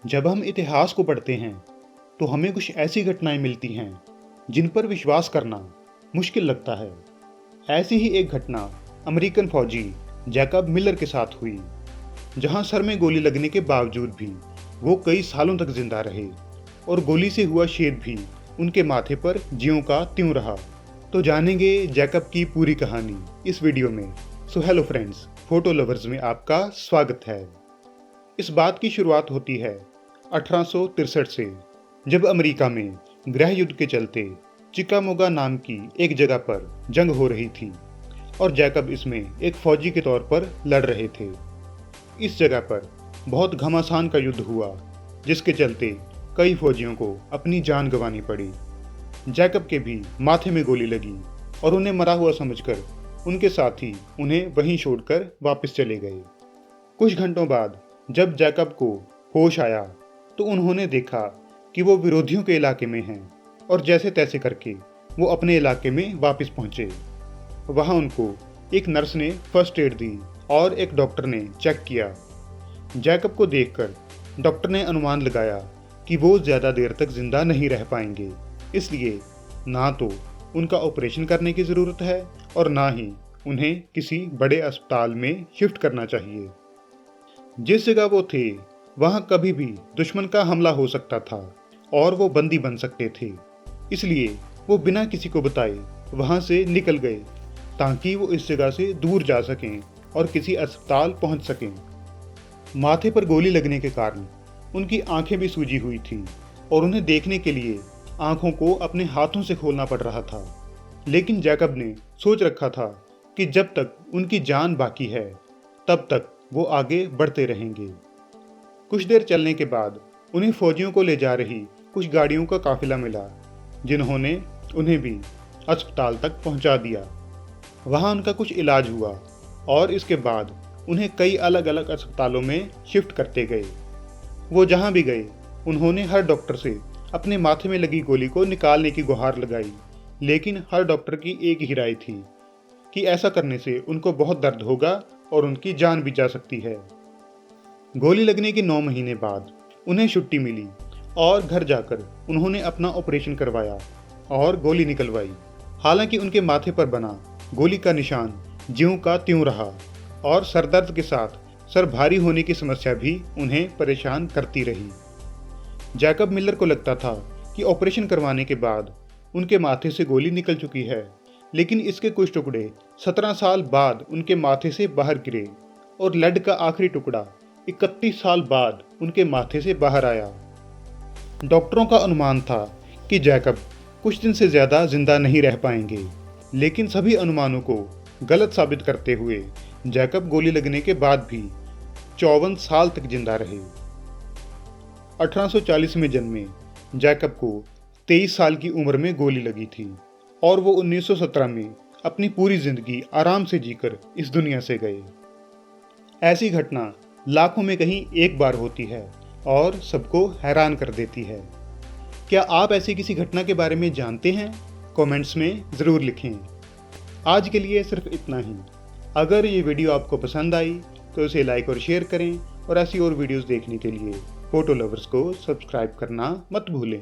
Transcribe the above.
जब हम इतिहास को पढ़ते हैं तो हमें कुछ ऐसी घटनाएं मिलती हैं जिन पर विश्वास करना मुश्किल लगता है। ऐसी ही एक घटना अमेरिकन फौजी जैकब मिलर के साथ हुई, जहां सर में गोली लगने के बावजूद भी वो कई सालों तक जिंदा रहे और गोली से हुआ छेद भी उनके माथे पर ज्यों का त्यों रहा। तो जानेंगे जैकब की पूरी कहानी इस वीडियो में। So hello friends, photo lovers में आपका स्वागत है। इस बात की शुरुआत होती है 1863 से, जब अमेरिका में गृह युद्ध के चलते चिकामोगा नाम की एक जगह पर जंग हो रही थी और जैकब इसमें एक फौजी के तौर पर लड़ रहे थे। इस जगह पर बहुत घमासान का युद्ध हुआ, जिसके चलते कई फौजियों को अपनी जान गंवानी पड़ी। जैकब के भी माथे में गोली लगी और उन्हें मरा हुआ समझकर उनके साथी उन्हें वहीं छोड़कर वापस चले गए। कुछ घंटों बाद जब जैकब को होश आया तो उन्होंने देखा कि वो विरोधियों के इलाके में हैं और जैसे तैसे करके वो अपने इलाके में वापस पहुंचे। वहां उनको एक नर्स ने फर्स्ट एड दी और एक डॉक्टर ने चेक किया। जैकब को देखकर डॉक्टर ने अनुमान लगाया कि वो ज़्यादा देर तक जिंदा नहीं रह पाएंगे, इसलिए ना तो उनका ऑपरेशन करने की ज़रूरत है और ना ही उन्हें किसी बड़े अस्पताल में शिफ्ट करना चाहिए। जिस जगह वो थे वहां कभी भी दुश्मन का हमला हो सकता था और वो बंदी बन सकते थे, इसलिए वो बिना किसी को बताए वहां से निकल गए ताकि वो इस जगह से दूर जा सकें और किसी अस्पताल पहुंच सकें। माथे पर गोली लगने के कारण उनकी आंखें भी सूजी हुई थी और उन्हें देखने के लिए आंखों को अपने हाथों से खोलना पड़ रहा था। लेकिन जैकब ने सोच रखा था कि जब तक उनकी जान बाकी है तब तक वो आगे बढ़ते रहेंगे। कुछ देर चलने के बाद उन्हें फौजियों को ले जा रही कुछ गाड़ियों का काफिला मिला, जिन्होंने उन्हें भी अस्पताल तक पहुंचा दिया। वहां उनका कुछ इलाज हुआ और इसके बाद उन्हें कई अलग अलग अस्पतालों में शिफ्ट करते गए। वो जहां भी गए उन्होंने हर डॉक्टर से अपने माथे में लगी गोली को निकालने की गुहार लगाई, लेकिन हर डॉक्टर की एक ही राय थी कि ऐसा करने से उनको बहुत दर्द होगा और उनकी जान भी जा सकती है। गोली लगने के 9 महीने बाद उन्हें छुट्टी मिली और घर जाकर उन्होंने अपना ऑपरेशन करवाया और गोली निकलवाई। हालांकि उनके माथे पर बना गोली का निशान ज्यों का त्यों रहा और सरदर्द के साथ सर भारी होने की समस्या भी उन्हें परेशान करती रही। जैकब मिलर को लगता था कि ऑपरेशन करवाने के बाद उनके माथे से गोली निकल चुकी है, लेकिन इसके कुछ टुकड़े 17 साल बाद उनके माथे से बाहर गिरे और लेड का आखिरी टुकड़ा 31 साल बाद उनके माथे से बाहर आया। डॉक्टरों का अनुमान था कि जैकब कुछ दिन से ज़्यादा जिंदा नहीं रह पाएंगे, लेकिन सभी अनुमानों को गलत साबित करते हुए जैकब गोली लगने के बाद भी 54 साल तक जिंदा रहे। 1840 में जन्मे जैकब को 23 साल की उम्र में गोली लगी थी और वो 1917 में अपनी पूरी जिंदगी आराम से जीकर इस दुनिया से गए। ऐसी घटना लाखों में कहीं एक बार होती है और सबको हैरान कर देती है। क्या आप ऐसी किसी घटना के बारे में जानते हैं? कमेंट्स में ज़रूर लिखें। आज के लिए सिर्फ इतना ही। अगर ये वीडियो आपको पसंद आई तो इसे लाइक और शेयर करें और ऐसी और वीडियोस देखने के लिए फोटो लवर्स को सब्सक्राइब करना मत भूलें।